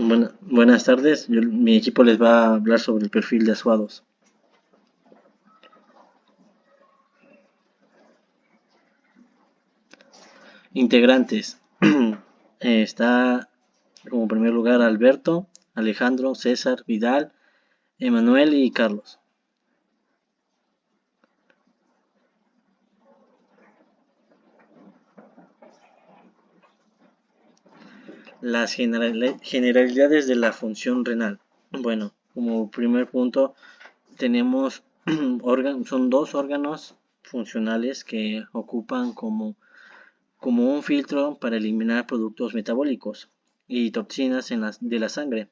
Buenas tardes, mi equipo les va a hablar sobre el perfil de SWA2. Integrantes. Está como primer lugar Alberto, Alejandro, César, Vidal, Emanuel y Carlos. Las generalidades de la función renal. Bueno, como primer punto tenemos son dos órganos funcionales que ocupan como un filtro para eliminar productos metabólicos y toxinas de la sangre.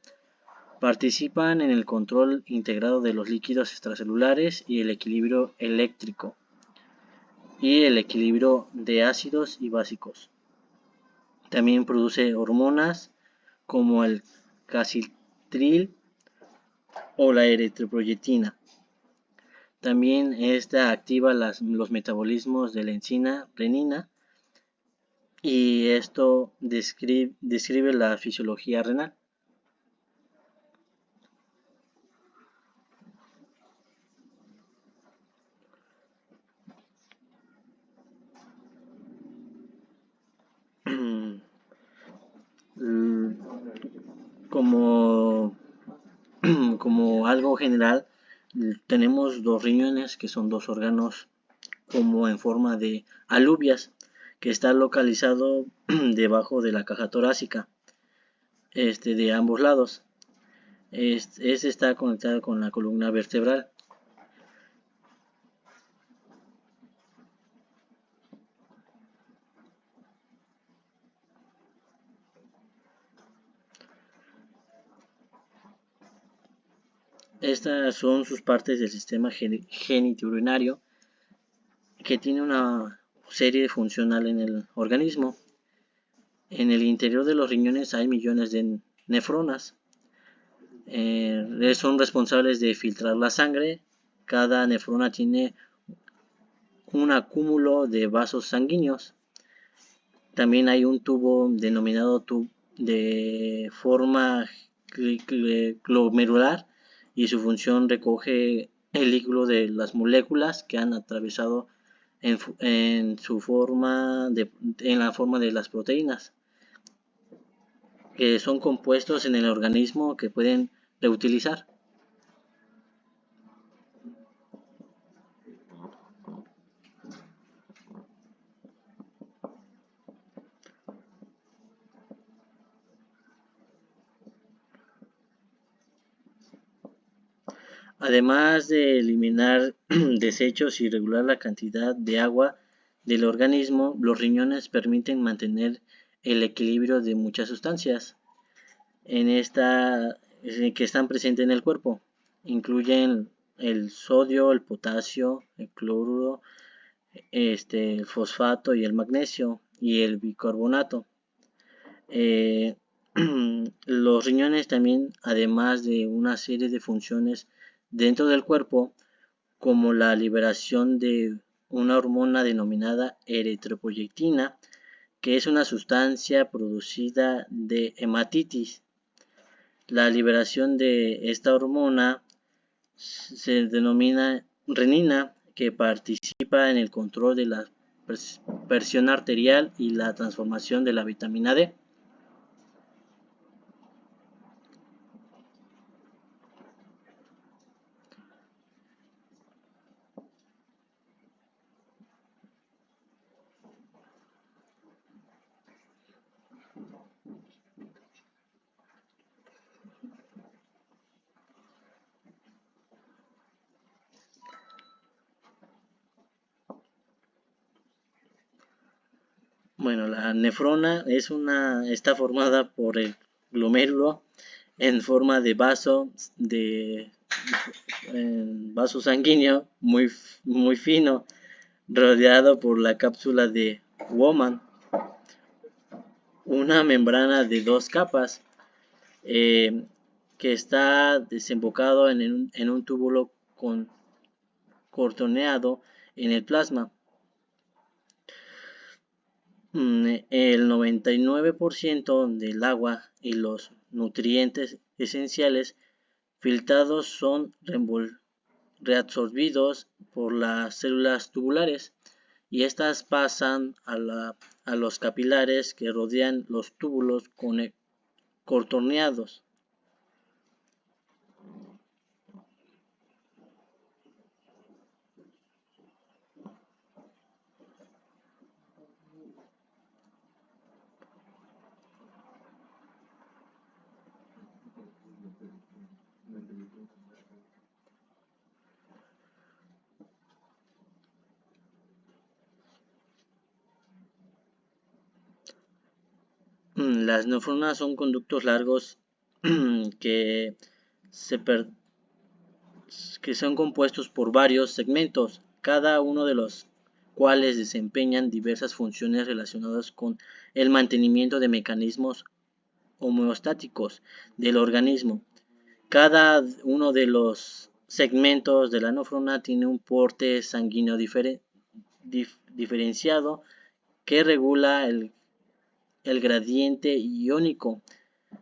Participan en el control integrado de los líquidos extracelulares y el equilibrio eléctrico y el equilibrio de ácidos y básicos. También produce hormonas como el calcitril o la eritropoyetina. También esta activa los metabolismos de la enzima renina y esto describe la fisiología renal. Como, como algo general, tenemos dos riñones que son dos órganos como en forma de alubias que está localizado debajo de la caja torácica de ambos lados. Este está conectado con la columna vertebral. Estas son sus partes del sistema genitourinario que tiene una serie funcional en el organismo. En el interior de los riñones hay millones de nefronas. Son responsables de filtrar la sangre. Cada nefrona tiene un acúmulo de vasos sanguíneos. También hay un tubo denominado tubo de forma glomerular y su función recoge el líquido de las moléculas que han atravesado en la forma de las proteínas, que son compuestos en el organismo que pueden reutilizar. Además de eliminar desechos y regular la cantidad de agua del organismo, los riñones permiten mantener el equilibrio de muchas sustancias que están presentes en el cuerpo. Incluyen el sodio, el potasio, el cloruro, el fosfato y el magnesio y el bicarbonato. Los riñones también, además de una serie de funciones dentro del cuerpo, como la liberación de una hormona denominada eritropoyetina, que es una sustancia producida de hematitis. La liberación de esta hormona se denomina renina, que participa en el control de la presión arterial y la transformación de la vitamina D. Bueno, la nefrona está formada por el glomérulo en forma de vaso sanguíneo muy fino, rodeado por la cápsula de Bowman, una membrana de dos capas que está desembocado en un túbulo contorneado en el plasma. El 99% del agua y los nutrientes esenciales filtrados son reabsorbidos por las células tubulares y estas pasan a los capilares que rodean los túbulos contorneados. Las nefronas son conductos largos que, que son compuestos por varios segmentos, cada uno de los cuales desempeñan diversas funciones relacionadas con el mantenimiento de mecanismos homeostáticos del organismo. Cada uno de los segmentos de la nefrona tiene un porte sanguíneo diferenciado que regula el gradiente iónico.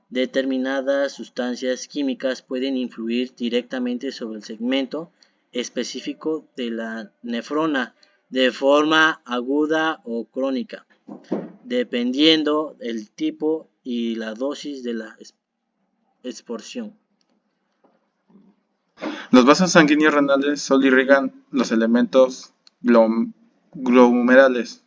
Determinadas sustancias químicas pueden influir directamente sobre el segmento específico de la nefrona de forma aguda o crónica, dependiendo del tipo y la dosis de la exporción. Los vasos sanguíneos renales solo irrigan los elementos glomerales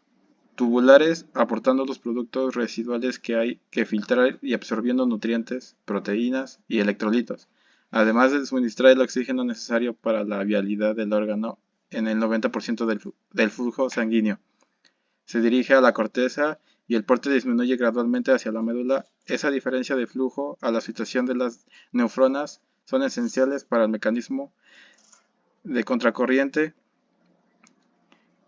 tubulares, aportando los productos residuales que hay que filtrar y absorbiendo nutrientes, proteínas y electrolitos, además de suministrar el oxígeno necesario para la vialidad del órgano en el 90% del flujo sanguíneo. Se dirige a la corteza y el porte disminuye gradualmente hacia la médula. Esa diferencia de flujo a la situación de las nefronas son esenciales para el mecanismo de contracorriente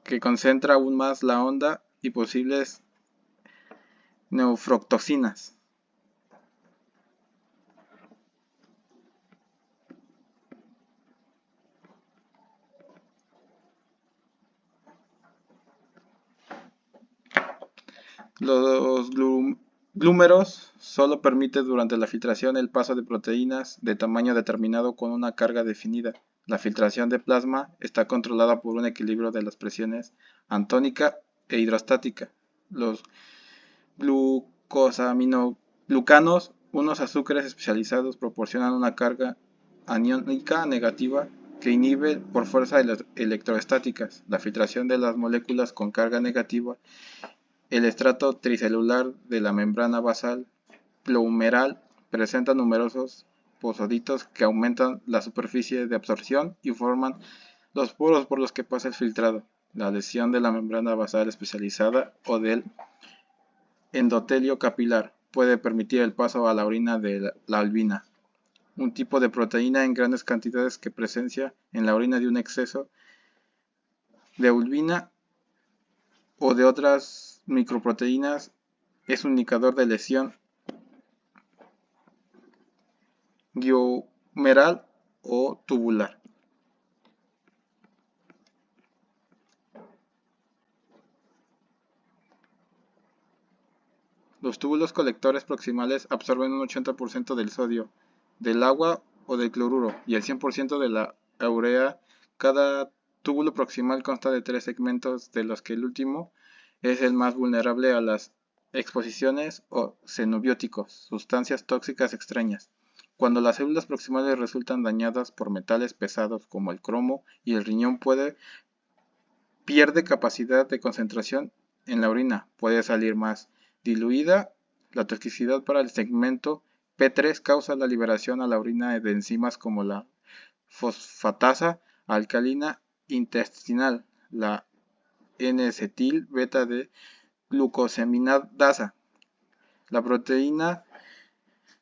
que concentra aún más la onda y posibles neufrotoxinas. Los glúmeros solo permiten durante la filtración el paso de proteínas de tamaño determinado con una carga definida. La filtración de plasma está controlada por un equilibrio de las presiones antónica e hidrostática. Los glucosaminoglucanos, unos azúcares especializados, proporcionan una carga aniónica negativa que inhibe por fuerza electrostáticas la filtración de las moléculas con carga negativa. El estrato tricelular de la membrana basal plumeral presenta numerosos pozoditos que aumentan la superficie de absorción y forman los poros por los que pasa el filtrado. La lesión de la membrana basal especializada o del endotelio capilar puede permitir el paso a la orina de la albina, un tipo de proteína en grandes cantidades que presencia en la orina de un exceso de albina o de otras microproteínas. Es un indicador de lesión glomerular o tubular. Los túbulos colectores proximales absorben un 80% del sodio, del agua o del cloruro y el 100% de la urea. Cada túbulo proximal consta de 3 segmentos, de los que el último es el más vulnerable a las exposiciones o xenobióticos, sustancias tóxicas extrañas. Cuando las células proximales resultan dañadas por metales pesados como el cromo y el riñón pierde capacidad de concentración en la orina, puede salir más diluida. La toxicidad para el segmento P3 causa la liberación a la orina de enzimas como la fosfatasa alcalina intestinal, la N-acetil beta de glucosaminidasa, la proteína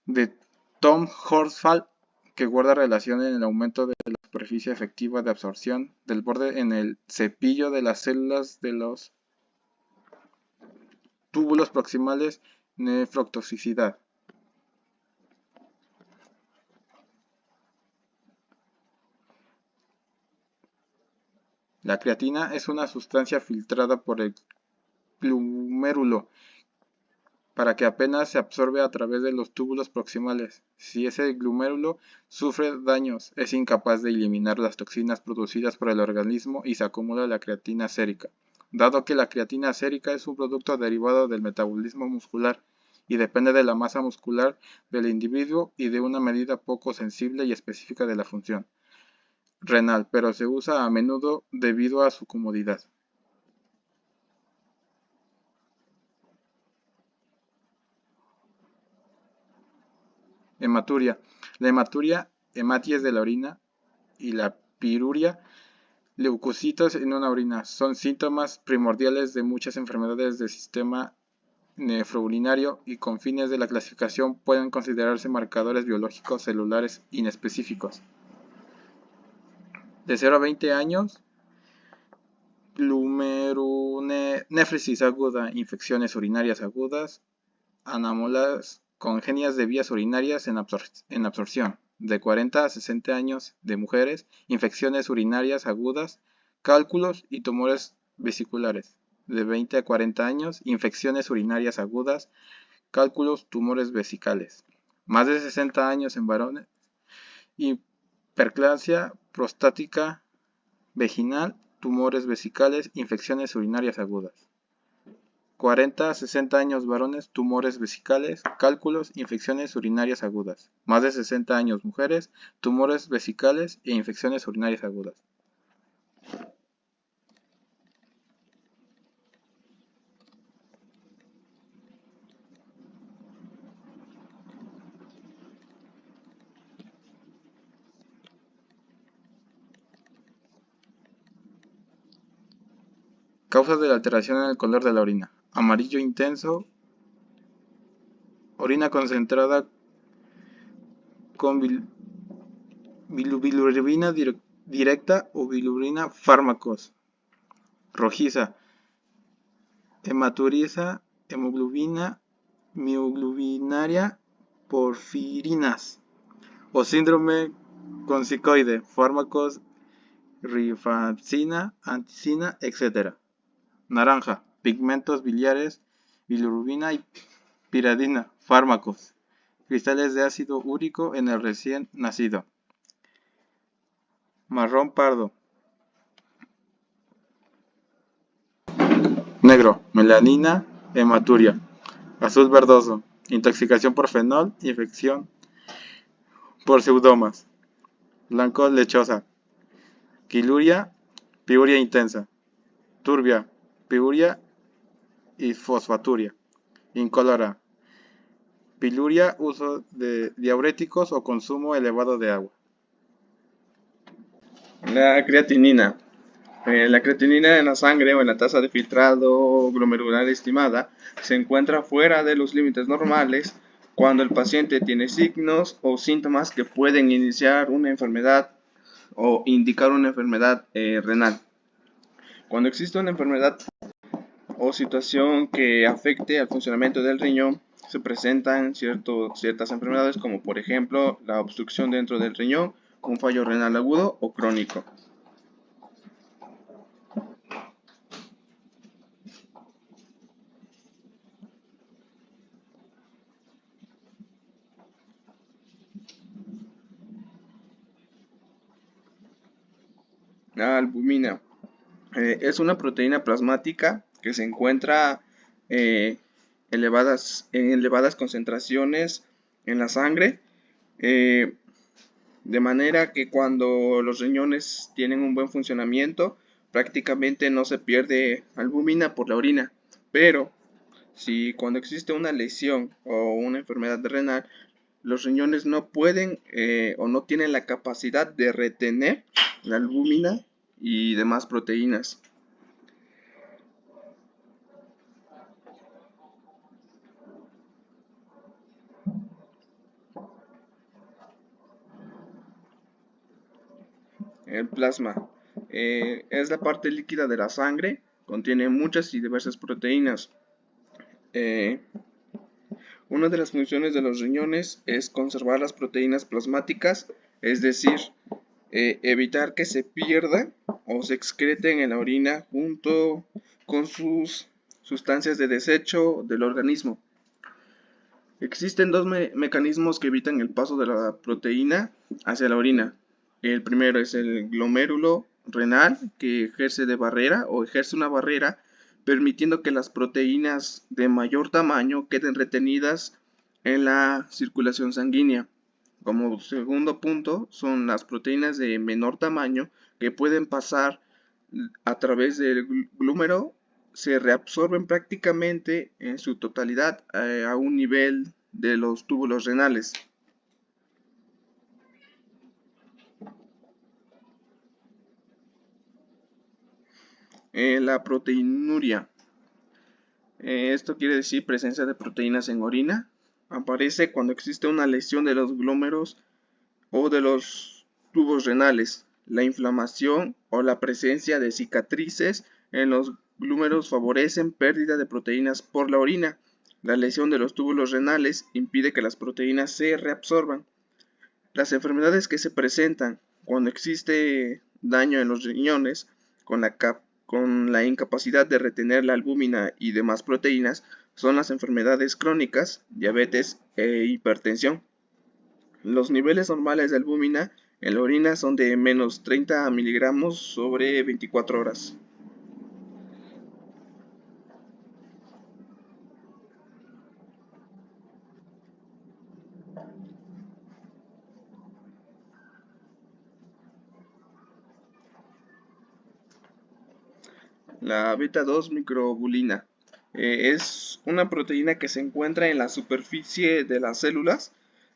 de Tom Horsfall, que guarda relación en el aumento de la superficie efectiva de absorción del borde en el cepillo de las células de los túbulos proximales. Nefrotoxicidad. La creatina es una sustancia filtrada por el glomérulo para que apenas se absorbe a través de los túbulos proximales. Si ese glomérulo sufre daños, es incapaz de eliminar las toxinas producidas por el organismo y se acumula la creatina sérica. Dado que la creatina sérica es un producto derivado del metabolismo muscular y depende de la masa muscular del individuo y de una medida poco sensible y específica de la función renal, pero se usa a menudo debido a su comodidad. Hematuria. La hematuria, hematies de la orina, y la piruria, leucocitos en una orina, son síntomas primordiales de muchas enfermedades del sistema nefrourinario y con fines de la clasificación pueden considerarse marcadores biológicos celulares inespecíficos. De 0 a 20 años, glomerulonefritis aguda, infecciones urinarias agudas, anómalas congenias de vías urinarias en absorción. De 40 a 60 años de mujeres, infecciones urinarias agudas, cálculos y tumores vesiculares. De 20 a 40 años, infecciones urinarias agudas, cálculos, tumores vesicales. Más de 60 años en varones, hiperplasia prostática vaginal, tumores vesicales, infecciones urinarias agudas. 40 a 60 años varones, tumores vesicales, cálculos, infecciones urinarias agudas. Más de 60 años mujeres, tumores vesicales e infecciones urinarias agudas. Causas de la alteración en el color de la orina. Amarillo intenso, orina concentrada con bilirrubina directa o bilirrubina fármacos. Rojiza, hematuriza, hemoglobina, mioglobinaria, porfirinas. O síndrome concicoide, fármacos, rifampicina, anticina, etc. Naranja, pigmentos biliares, bilirrubina y piridina, fármacos. Cristales de ácido úrico en el recién nacido. Marrón pardo. Negro, melanina, hematuria. Azul verdoso, intoxicación por fenol, infección por pseudomonas. Blanco lechosa, quiluria, piuria intensa. Turbia, piuria y fosfaturia. Incolora, piluria, uso de diuréticos o consumo elevado de agua. La creatinina. La creatinina en la sangre o en la tasa de filtrado glomerular estimada se encuentra fuera de los límites normales cuando el paciente tiene signos o síntomas que pueden iniciar una enfermedad o indicar una enfermedad renal. Cuando existe una enfermedad o situación que afecte al funcionamiento del riñón, se presentan ciertas enfermedades como por ejemplo la obstrucción dentro del riñón, un fallo renal agudo o crónico. La albumina es una proteína plasmática que se encuentra en elevadas concentraciones en la sangre, de manera que cuando los riñones tienen un buen funcionamiento, prácticamente no se pierde albumina por la orina, pero si cuando existe una lesión o una enfermedad renal, los riñones no pueden o no tienen la capacidad de retener la albúmina y demás proteínas. El plasma es la parte líquida de la sangre, contiene muchas y diversas proteínas. Una de las funciones de los riñones es conservar las proteínas plasmáticas, es decir, evitar que se pierdan o se excreten en la orina junto con sus sustancias de desecho del organismo. Existen dos mecanismos que evitan el paso de la proteína hacia la orina. El primero es el glomérulo renal, que ejerce de barrera o ejerce una barrera, permitiendo que las proteínas de mayor tamaño queden retenidas en la circulación sanguínea. Como segundo punto, son las proteínas de menor tamaño que pueden pasar a través del glúmero, se reabsorben prácticamente en su totalidad a un nivel de los túbulos renales. La proteinuria. Esto quiere decir presencia de proteínas en orina. Aparece cuando existe una lesión de los glómerulos o de los tubos renales. La inflamación o la presencia de cicatrices en los glúmeros favorecen pérdida de proteínas por la orina. La lesión de los túbulos renales impide que las proteínas se reabsorban. Las enfermedades que se presentan cuando existe daño en los riñones con la incapacidad de retener la albúmina y demás proteínas son las enfermedades crónicas, diabetes e hipertensión. Los niveles normales de albúmina en la orina son de menos 30 miligramos sobre 24 horas. La beta-2 microbulina es una proteína que se encuentra en la superficie de las células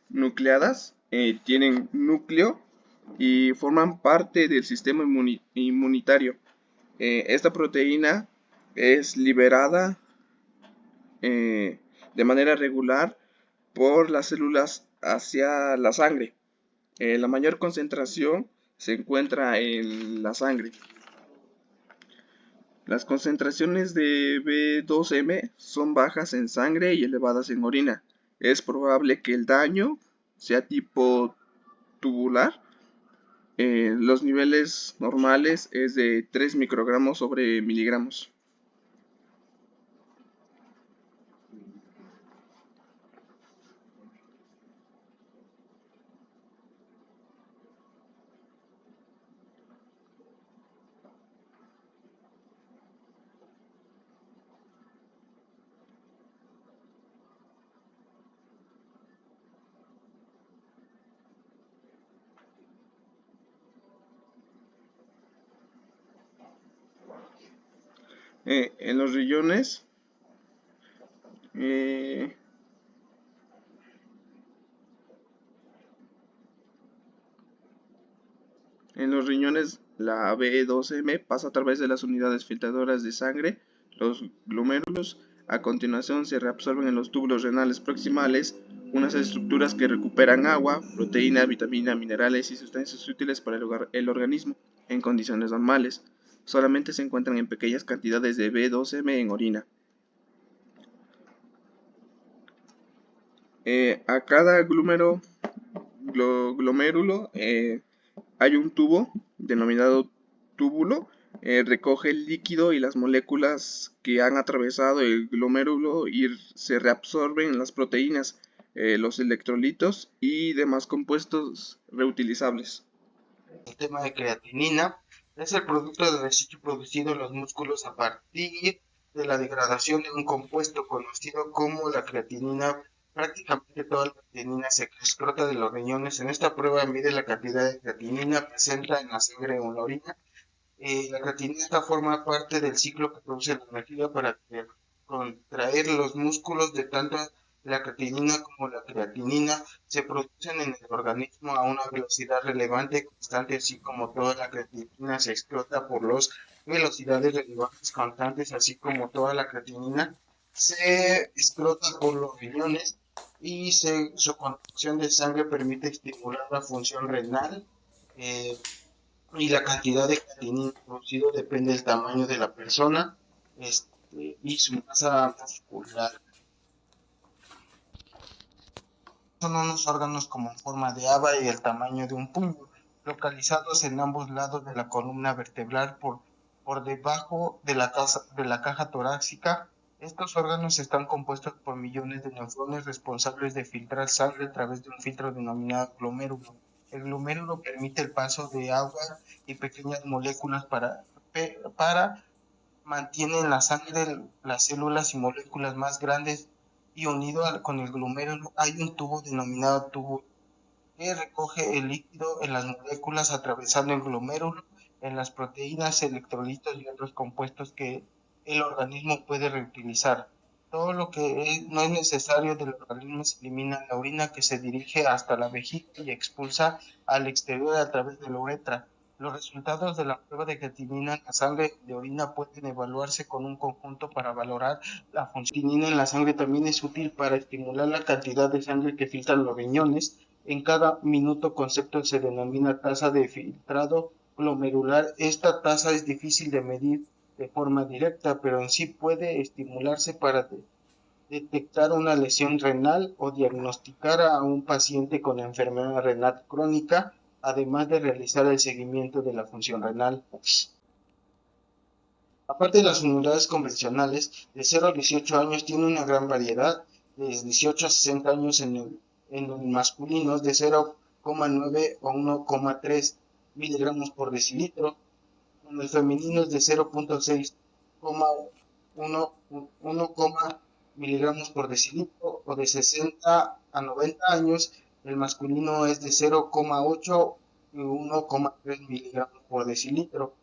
nucleadas, tienen núcleo y forman parte del sistema inmunitario. Esta proteína es liberada de manera regular por las células hacia la sangre. La mayor concentración se encuentra en la sangre. Las concentraciones de B2M son bajas en sangre y elevadas en orina. Es probable que el daño sea tipo tubular. Los niveles normales es de 3 microgramos sobre miligramos. En los riñones, eh, la B2M pasa a través de las unidades filtradoras de sangre, los glomérulos. A continuación se reabsorben en los túbulos renales proximales unas estructuras que recuperan agua, proteína, vitamina, minerales y sustancias útiles para el organismo en condiciones normales. Solamente se encuentran en pequeñas cantidades de B2M en orina. A cada glomérulo hay un tubo denominado túbulo, recoge el líquido y las moléculas que han atravesado el glomérulo y se reabsorben las proteínas, los electrolitos y demás compuestos reutilizables. El tema de creatinina es el producto de desecho producido en los músculos a partir de la degradación de un compuesto conocido como la creatinina. Prácticamente toda la creatinina se excreta de los riñones. En esta prueba mide la cantidad de creatinina presente en la sangre o en la orina. La creatinina forma parte del ciclo que produce la energía para contraer los músculos. De tanto la creatinina como la creatinina se producen en el organismo a una velocidad relevante y constante, así como toda la creatinina se explota por las velocidades relevantes constantes, así como toda la creatinina se explota por los riñones y su conducción de sangre permite estimular la función renal. Y la cantidad de creatinina producido depende del tamaño de la persona y su masa muscular. Son unos órganos como en forma de haba y el tamaño de un puño, localizados en ambos lados de la columna vertebral por debajo de la caja torácica. Estos órganos están compuestos por millones de neurones responsables de filtrar sangre a través de un filtro denominado glomérulo. El glomérulo permite el paso de agua y pequeñas moléculas para mantiene en la sangre las células y moléculas más grandes y unido con el glomérulo hay un tubo denominado tubo que recoge el líquido en las moléculas atravesando el glomérulo en las proteínas, electrolitos y otros compuestos que el organismo puede reutilizar. Todo lo que no es necesario del organismo se elimina en la orina que se dirige hasta la vejiga y expulsa al exterior a través de la uretra. Los resultados de la prueba de creatinina en la sangre de orina pueden evaluarse con un conjunto para valorar la función. La creatinina en la sangre también es útil para estimular la cantidad de sangre que filtran los riñones. En cada minuto concepto se denomina tasa de filtrado glomerular. Esta tasa es difícil de medir de forma directa, pero en sí puede estimularse para detectar una lesión renal o diagnosticar a un paciente con enfermedad renal crónica, además de realizar el seguimiento de la función renal. Aparte de las unidades convencionales, de 0 a 18 años tiene una gran variedad, de 18 a 60 años en los masculinos de 0,9 a 1,3 miligramos por decilitro, en los femeninos de 0,6 1 miligramos por decilitro, o de 60 a 90 años, el masculino es de 0,8 y 1,3 miligramos por decilitro.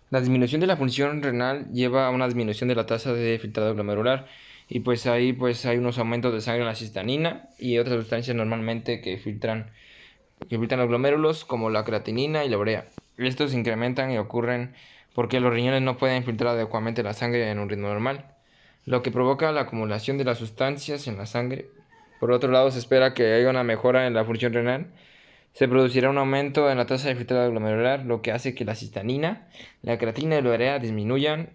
La disminución de la función renal lleva a una disminución de la tasa de filtrado glomerular y pues ahí pues hay unos aumentos de sangre en la cistanina y otras sustancias normalmente que filtran los glomérulos como la creatinina y la urea. Estos se incrementan y ocurren porque los riñones no pueden filtrar adecuadamente la sangre en un ritmo normal, lo que provoca la acumulación de las sustancias en la sangre. Por otro lado, se espera que haya una mejora en la función renal. Se producirá un aumento en la tasa de filtrado glomerular, lo que hace que la cistanina, la creatina y la urea disminuyan,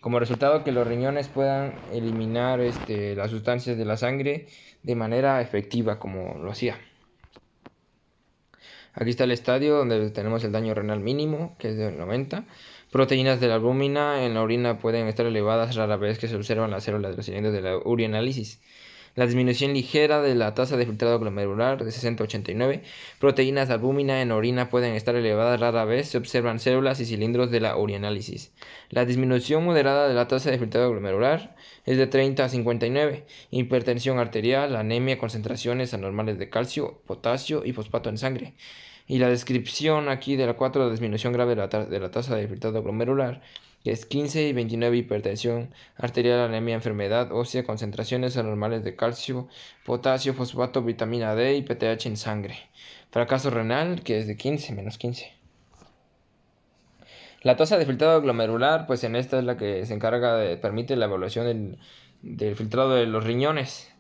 como resultado que los riñones puedan eliminar las sustancias de la sangre de manera efectiva, como lo hacía. Aquí está el estadio donde tenemos el daño renal mínimo, que es de 90. Proteínas de la albúmina en la orina pueden estar elevadas rara vez que se observan las células de los cilindros de la urianálisis. La disminución ligera de la tasa de filtrado glomerular de 60 a 89. Proteínas de albúmina en la orina pueden estar elevadas rara vez se observan células y cilindros de la urianálisis. La disminución moderada de la tasa de filtrado glomerular es de 30 a 59. Hipertensión arterial, anemia, concentraciones anormales de calcio, potasio y fosfato en sangre. Y la descripción aquí de la 4, la disminución grave de la tasa de filtrado glomerular, que es 15 y 29, hipertensión arterial, anemia, enfermedad ósea, concentraciones anormales de calcio, potasio, fosfato, vitamina D y PTH en sangre. Fracaso renal, que es de 15, menos 15. La tasa de filtrado glomerular, pues en esta es la que se encarga permite la evaluación del filtrado de los riñones.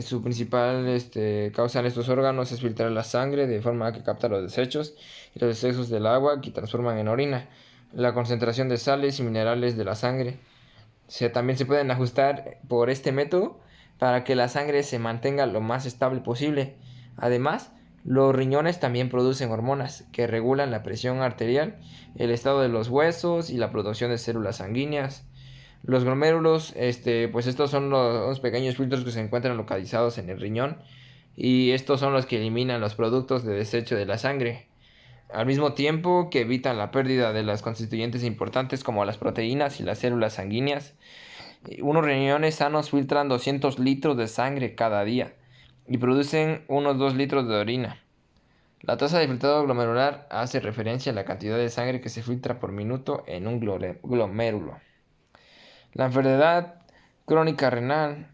Su principal causa en estos órganos es filtrar la sangre de forma que capta los desechos y los excesos del agua que transforman en orina. La concentración de sales y minerales de la sangre también se pueden ajustar por este método para que la sangre se mantenga lo más estable posible. Además, los riñones también producen hormonas que regulan la presión arterial, el estado de los huesos y la producción de células sanguíneas. Los glomérulos, pues estos son unos pequeños filtros que se encuentran localizados en el riñón y estos son los que eliminan los productos de desecho de la sangre, al mismo tiempo que evitan la pérdida de los constituyentes importantes como las proteínas y las células sanguíneas. Unos riñones sanos filtran 200 litros de sangre cada día y producen unos 2 litros de orina. La tasa de filtrado glomerular hace referencia a la cantidad de sangre que se filtra por minuto en un glomérulo. La enfermedad crónica renal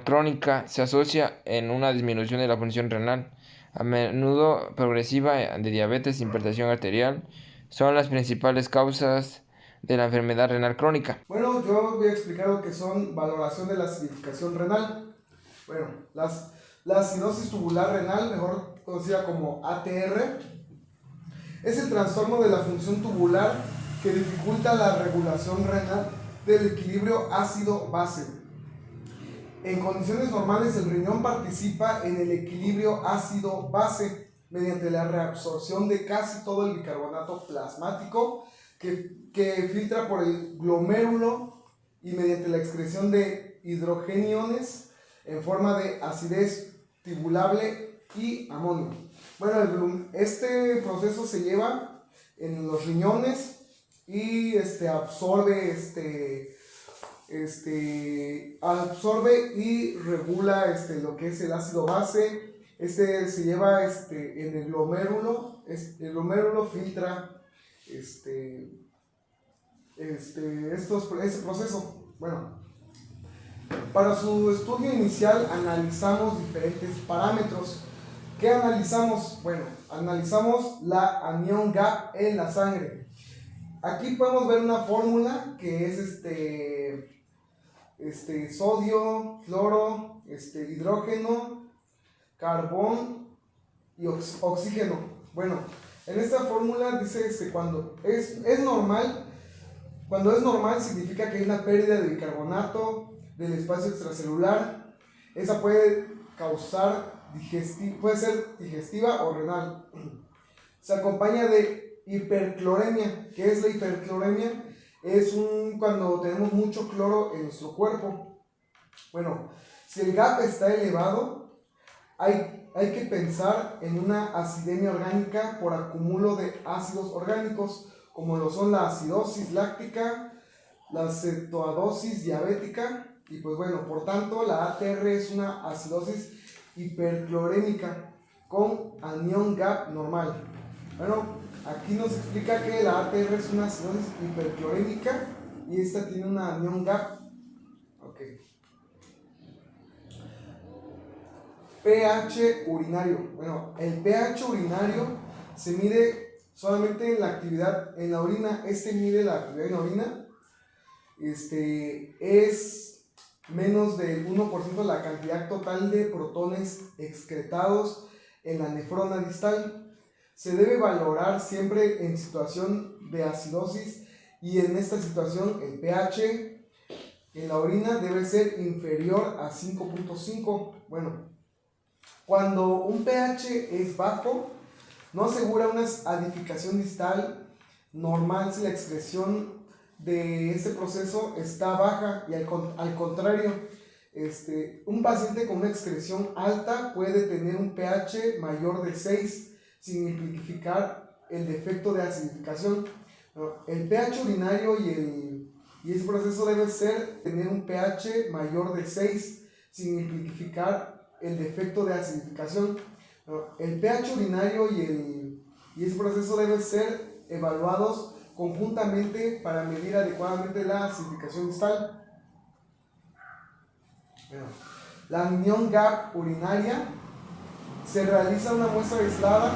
crónica, se asocia en una disminución de la función renal, a menudo progresiva, de diabetes e hipertensión arterial. Son las principales causas de la enfermedad renal crónica. Bueno, yo voy a explicar lo que son valoración de la acidificación renal. Bueno, la acidosis tubular renal, mejor conocida como ATR, es el trastorno de la función tubular que dificulta la regulación renal del equilibrio ácido-base. En condiciones normales, el riñón participa en el equilibrio ácido-base mediante la reabsorción de casi todo el bicarbonato plasmático que filtra por el glomérulo y mediante la excreción de hidrogeniones en forma de acidez tibulable y amonio. Bueno, este proceso se lleva en los riñones y absorbe absorbe y regula lo que es el ácido base. Se lleva en el glomérulo. El glomérulo filtra ese proceso. Bueno, para su estudio inicial analizamos diferentes parámetros. ¿Qué analizamos? Bueno, analizamos la anión gap en la sangre. Aquí podemos ver una fórmula que es sodio, cloro, hidrógeno, carbón y oxígeno. Bueno, en esta fórmula dice cuando es normal significa que hay una pérdida de bicarbonato del espacio extracelular. Esa puede ser digestiva o renal. Se acompaña de hipercloremia. ¿Qué es la hipercloremia? Es cuando tenemos mucho cloro en nuestro cuerpo. Bueno, si el GAP está elevado, hay que pensar en una acidemia orgánica por acumulo de ácidos orgánicos, como lo son la acidosis láctica, la cetoacidosis diabética, y pues bueno, por tanto la ATR es una acidosis hiperclorémica con anión GAP normal. Bueno, aquí nos explica que la ATR es una acidosis hiperclorémica y esta tiene una anión GAP. Ok. pH urinario. Bueno, el pH urinario se mide solamente en la actividad en la orina. Mide la actividad en la orina. Es menos del 1% la cantidad total de protones excretados en la nefrona distal. Se debe valorar siempre en situación de acidosis, y en esta situación el pH en la orina debe ser inferior a 5.5. Bueno, cuando un pH es bajo, no asegura una adificación distal normal si la excreción de este proceso está baja, y al contrario, un paciente con una excreción alta puede tener un pH mayor de 6 sin amplificar el defecto de acidificación. El pH urinario y ese proceso debe tener un pH mayor de 6 sin amplificar el defecto de acidificación. El pH urinario y ese proceso deben ser evaluados conjuntamente para medir adecuadamente la acidificación distal. Bueno, la anión GAP urinaria se realiza una muestra aislada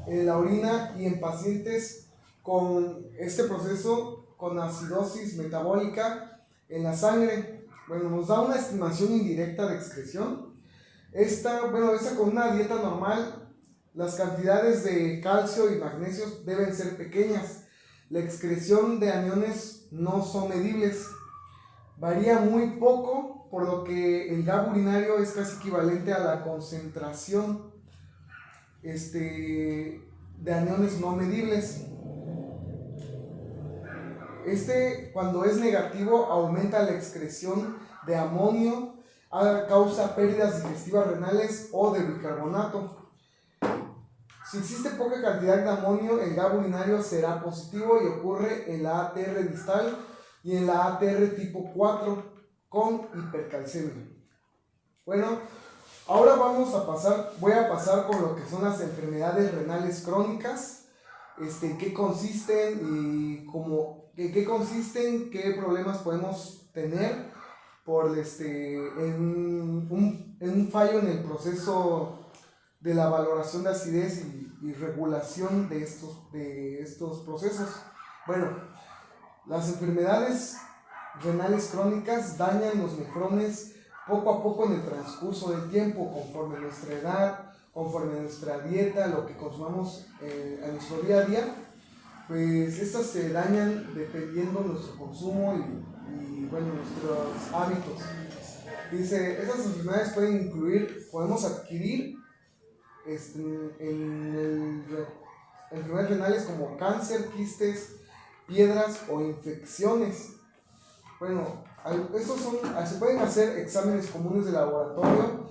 en la orina y en pacientes con este proceso con acidosis metabólica en la sangre. Bueno, nos da una estimación indirecta de excreción. Esta con una dieta normal, las cantidades de calcio y magnesio deben ser pequeñas. La excreción de aniones no son medibles. Varía muy poco, por lo que el GAP urinario es casi equivalente a la concentración de aniones no medibles. Cuando es negativo, aumenta la excreción de amonio, causa pérdidas digestivas renales o de bicarbonato. Si existe poca cantidad de amonio, el GAP urinario será positivo y ocurre en la ATR distal y en la ATR tipo 4 con hipercalcemia. Bueno, ahora voy a pasar con lo que son las enfermedades renales crónicas, qué consisten qué problemas podemos tener en un fallo en el proceso de la valoración de acidez y regulación de estos procesos. Bueno, las enfermedades renales crónicas dañan los nefrones poco a poco en el transcurso del tiempo, conforme nuestra edad, conforme nuestra dieta, lo que consumamos en nuestro día a día, pues estas se dañan dependiendo de nuestro consumo y nuestros hábitos. Dice, esas enfermedades podemos adquirir enfermedades renales como cáncer, quistes, piedras o infecciones. Bueno, se pueden hacer exámenes comunes de laboratorio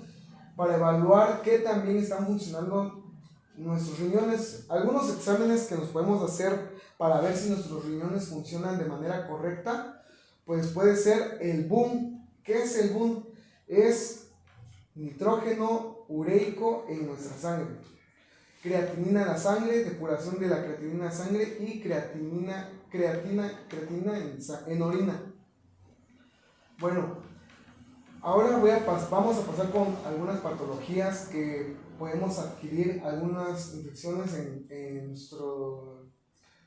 para evaluar qué también están funcionando nuestros riñones. Algunos exámenes que nos podemos hacer para ver si nuestros riñones funcionan de manera correcta, pues puede ser el BUN. ¿Qué es el BUN? Es nitrógeno ureico en nuestra sangre, creatinina en la sangre, depuración de la creatinina en la sangre y creatina en orina. Bueno, ahora vamos a pasar con algunas patologías que podemos adquirir, algunas infecciones en nuestro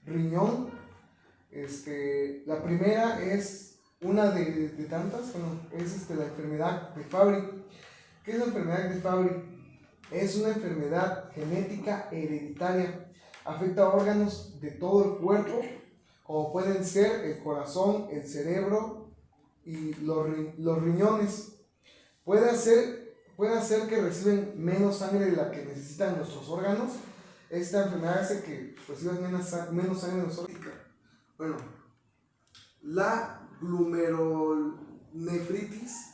riñón. La primera es una de tantas, es la enfermedad de Fabry. ¿Qué es la enfermedad de Fabry? Es una enfermedad genética hereditaria. Afecta órganos de todo el cuerpo, como pueden ser el corazón, el cerebro y los riñones. Puede hacer que reciben menos sangre de la que necesitan nuestros órganos. Esta enfermedad hace que reciban menos sangre de nosotros. Bueno, la glomerulonefritis.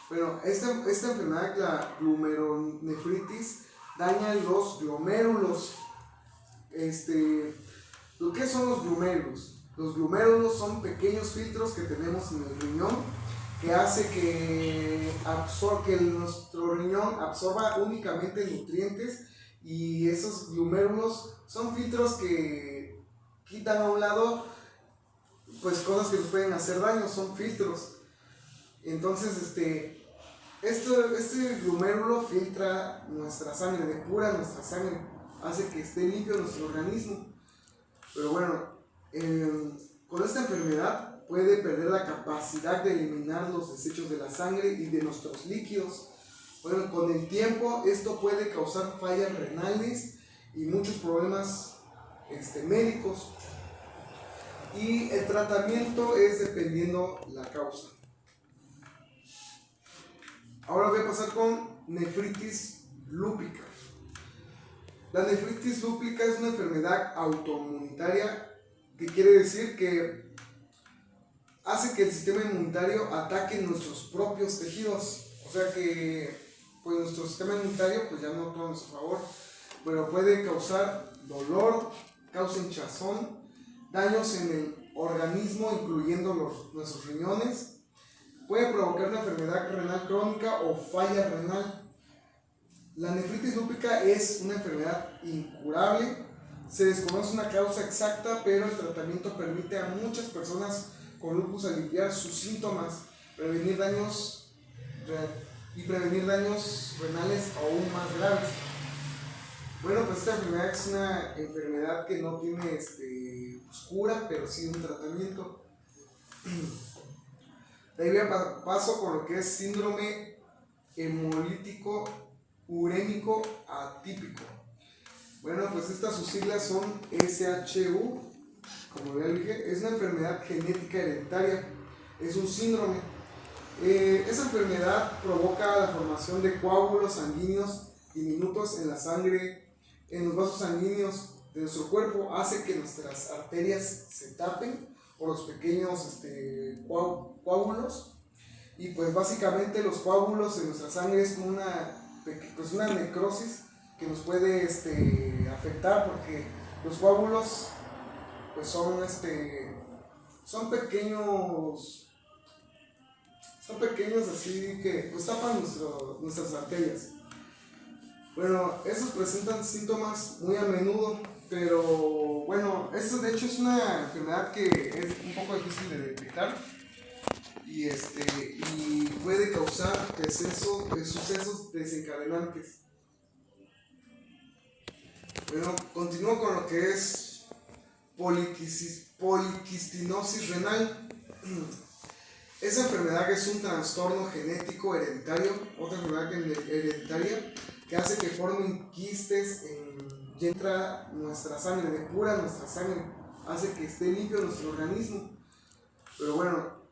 Bueno, esta enfermedad, la glomerulonefritis, daña los glomérulos. ¿Lo que son los glomérulos? Los glomérulos son pequeños filtros que tenemos en el riñón que hace que nuestro riñón absorba únicamente nutrientes, y esos glomérulos son filtros que quitan a un lado pues cosas que nos pueden hacer daño, son filtros. Entonces este glomérulo filtra nuestra sangre, depura nuestra sangre, hace que esté limpio nuestro organismo. Pero bueno, con esta enfermedad puede perder la capacidad de eliminar los desechos de la sangre y de nuestros líquidos. Bueno, con el tiempo esto puede causar fallas renales y muchos problemas médicos. Y el tratamiento es dependiendo la causa. Ahora voy a pasar con nefritis lúpica. La nefritis lúpica es una enfermedad autoinmunitaria, que quiere decir que hace que el sistema inmunitario ataque nuestros propios tejidos. O sea que pues nuestro sistema inmunitario pues ya no toma a nuestro favor, pero puede causar dolor, causa hinchazón, daños en el organismo incluyendo nuestros riñones. Puede provocar una enfermedad renal crónica o falla renal. La nefritis lúpica es una enfermedad incurable. Se desconoce una causa exacta, pero el tratamiento permite a muchas personas con lupus aliviar sus síntomas, prevenir daños renales aún más graves. Bueno, pues esta enfermedad es una enfermedad que no tiene cura, pero sí un tratamiento. De ahí paso con lo que es síndrome hemolítico urémico atípico. Bueno, pues sus siglas son SHU, como ya dije, es una enfermedad genética hereditaria, es un síndrome. Esa enfermedad provoca la formación de coágulos sanguíneos diminutos en la sangre, en los vasos sanguíneos de nuestro cuerpo, hace que nuestras arterias se tapen por los pequeños coágulos, y pues básicamente los coágulos en nuestra sangre es como una necrosis que nos puede afectar, porque los coágulos pues son pequeños así que pues tapan nuestras arterias. Bueno, esos presentan síntomas muy a menudo, pero bueno, esto de hecho es una enfermedad que es un poco difícil de detectar y puede causar sucesos desencadenantes. Bueno, continúo con lo que es poliquistinosis renal. Esa enfermedad es un trastorno genético hereditario, otra enfermedad hereditaria que hace que formen quistes y entra nuestra sangre, depura nuestra sangre, hace que esté limpio nuestro organismo. Pero bueno,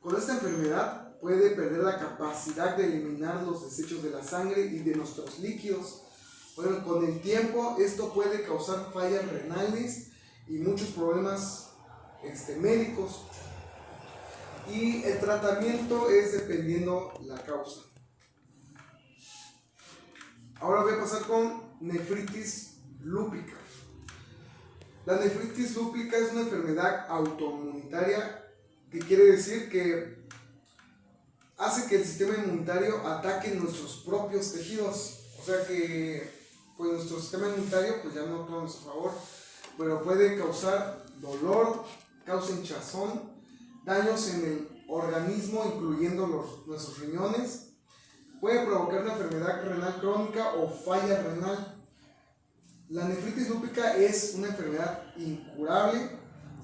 con esta enfermedad puede perder la capacidad de eliminar los desechos de la sangre y de nuestros líquidos. Bueno, con el tiempo esto puede causar fallas renales y muchos problemas médicos. Y el tratamiento es dependiendo la causa. Ahora voy a pasar con nefritis lúpica. La nefritis lúpica es una enfermedad autoinmunitaria, que quiere decir que hace que el sistema inmunitario ataque nuestros propios tejidos. O sea que pues nuestro sistema inmunitario pues ya no actúa a nuestro favor, pero puede causar dolor, causa hinchazón, daños en el organismo incluyendo nuestros riñones, puede provocar una enfermedad renal crónica o falla renal. La nefritis lúpica es una enfermedad incurable,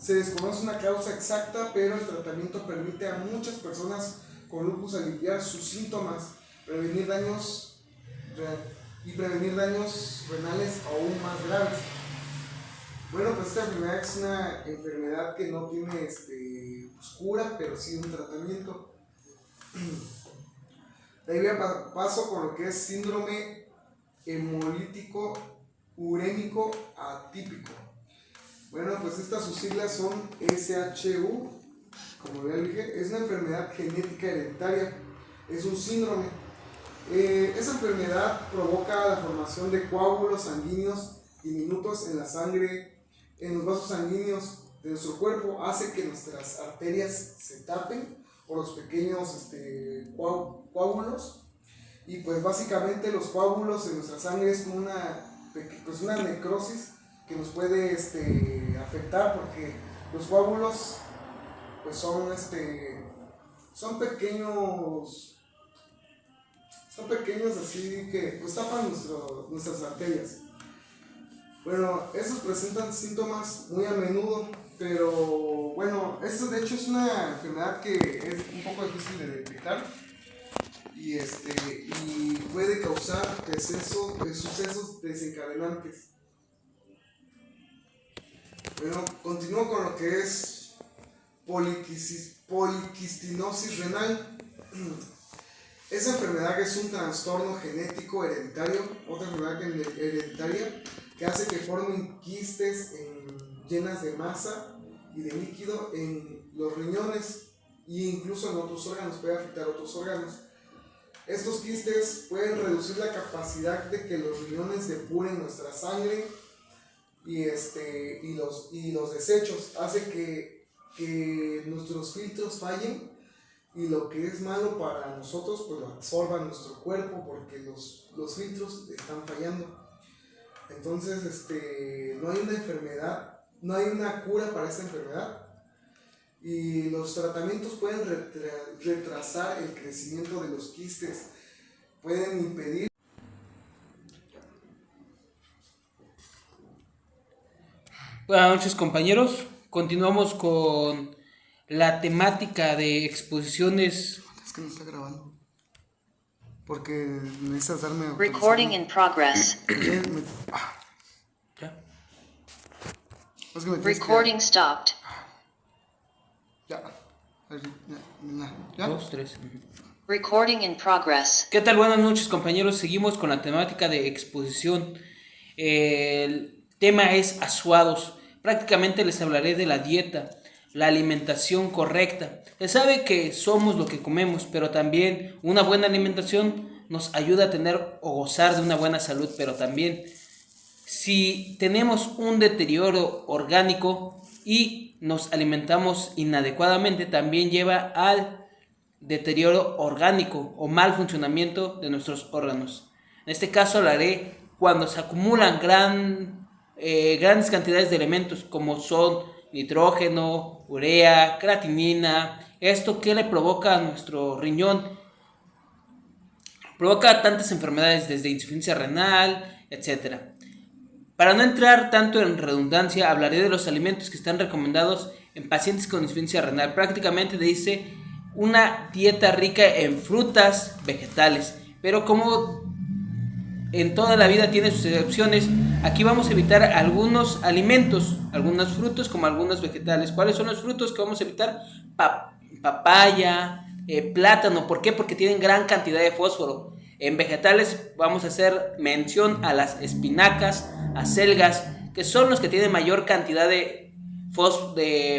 se desconoce una causa exacta, pero el tratamiento permite a muchas personas con lupus aliviar sus síntomas, prevenir daños renales aún más graves. Bueno, pues esta enfermedad es una enfermedad que no tiene cura, pero sí un tratamiento. De ahí paso con lo que es síndrome hemolítico urémico atípico. Bueno, pues estas sus siglas son SHU, como ya dije, es una enfermedad genética hereditaria, es un síndrome. Esa enfermedad provoca la formación de coágulos sanguíneos diminutos en la sangre, en los vasos sanguíneos de nuestro cuerpo, hace que nuestras arterias se tapen por los pequeños coágulos, y pues básicamente los coágulos en nuestra sangre es como una necrosis que nos puede afectar, porque los coágulos pues son pequeños así que pues tapan nuestras arterias. Bueno, esos presentan síntomas muy a menudo, pero bueno, esto de hecho es una enfermedad que es un poco difícil de detectar y puede causar sucesos desencadenantes. Bueno, continúo con lo que es poliquistinosis renal. Esa enfermedad es un trastorno genético hereditario, otra enfermedad hereditaria que hace que formen quistes llenas de masa y de líquido en los riñones e incluso en otros órganos, puede afectar otros órganos. Estos quistes pueden reducir la capacidad de que los riñones depuren nuestra sangre y los desechos, hace que nuestros filtros fallen, y lo que es malo para nosotros pues lo absorba nuestro cuerpo porque los filtros están fallando. Entonces no hay una cura para esta enfermedad, y los tratamientos pueden retrasar el crecimiento de los quistes, pueden impedir. Buenas noches, compañeros, continuamos con la temática de exposiciones. Es que no está grabando porque necesitas darme Recording in progress. ¿Ya? Es que me tienes Recording stopped. ¿Ya? 2, 3. Recording in progress. ¿Qué tal? Buenas noches, compañeros. Seguimos con la temática de exposición. El tema es asuados. Prácticamente les hablaré de la dieta, la alimentación correcta. Se sabe que somos lo que comemos, pero también una buena alimentación nos ayuda a tener o gozar de una buena salud, pero también si tenemos un deterioro orgánico y nos alimentamos inadecuadamente, también lleva al deterioro orgánico o mal funcionamiento de nuestros órganos. En este caso hablaré cuando se acumulan grandes cantidades de elementos como son nitrógeno, urea, creatinina. Esto que le provoca a nuestro riñón, provoca tantas enfermedades desde insuficiencia renal, etc. Para no entrar tanto en redundancia, hablaré de los alimentos que están recomendados en pacientes con insuficiencia renal. Prácticamente dice una dieta rica en frutas, vegetales, pero como en toda la vida tiene sus excepciones, aquí vamos a evitar algunos alimentos, algunos frutos como algunos vegetales. ¿Cuáles son los frutos que vamos a evitar? Papaya, plátano. ¿Por qué? Porque tienen gran cantidad de fósforo. En vegetales vamos a hacer mención a las espinacas, acelgas, que son los que tienen mayor cantidad de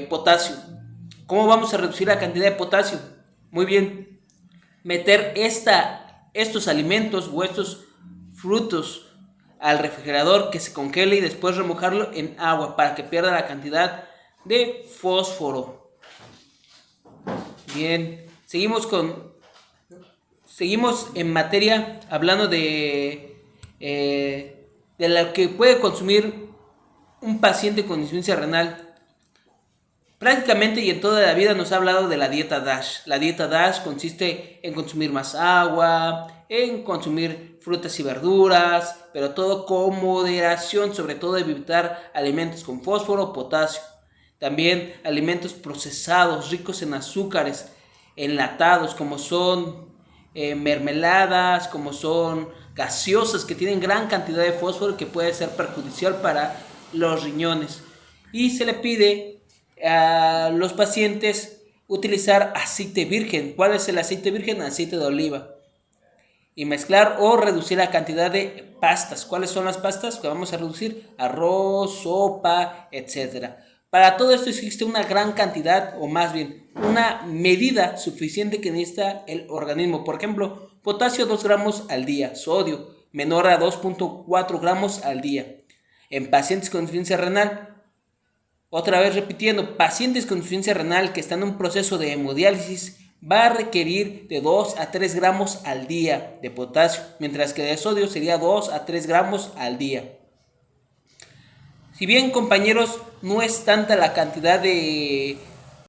potasio. ¿Cómo vamos a reducir la cantidad de potasio? Muy bien, meter estos alimentos o estos frutos al refrigerador, que se congele y después remojarlo en agua para que pierda la cantidad de fósforo. Bien, seguimos en materia hablando de lo que puede consumir un paciente con insuficiencia renal. Prácticamente y en toda la vida nos ha hablado de la dieta DASH. La dieta DASH consiste en consumir más agua, en consumir frutas y verduras, pero todo con moderación, sobre todo evitar alimentos con fósforo, potasio. También alimentos procesados, ricos en azúcares, enlatados, como son mermeladas, como son gaseosas que tienen gran cantidad de fósforo que puede ser perjudicial para los riñones. Y se le pide a los pacientes utilizar aceite virgen. ¿Cuál es el aceite virgen? Aceite de oliva. Y mezclar o reducir la cantidad de pastas. ¿Cuáles son las pastas que vamos a reducir? Arroz, sopa, etc. Para todo esto existe una gran cantidad, o más bien una medida suficiente que necesita el organismo. Por ejemplo, potasio 2 gramos al día, sodio menor a 2.4 gramos al día. En pacientes con insuficiencia renal, otra vez repitiendo, pacientes con insuficiencia renal que están en un proceso de hemodiálisis va a requerir de 2 a 3 gramos al día de potasio, mientras que de sodio sería 2 a 3 gramos al día. Si bien, compañeros, no es tanta la cantidad de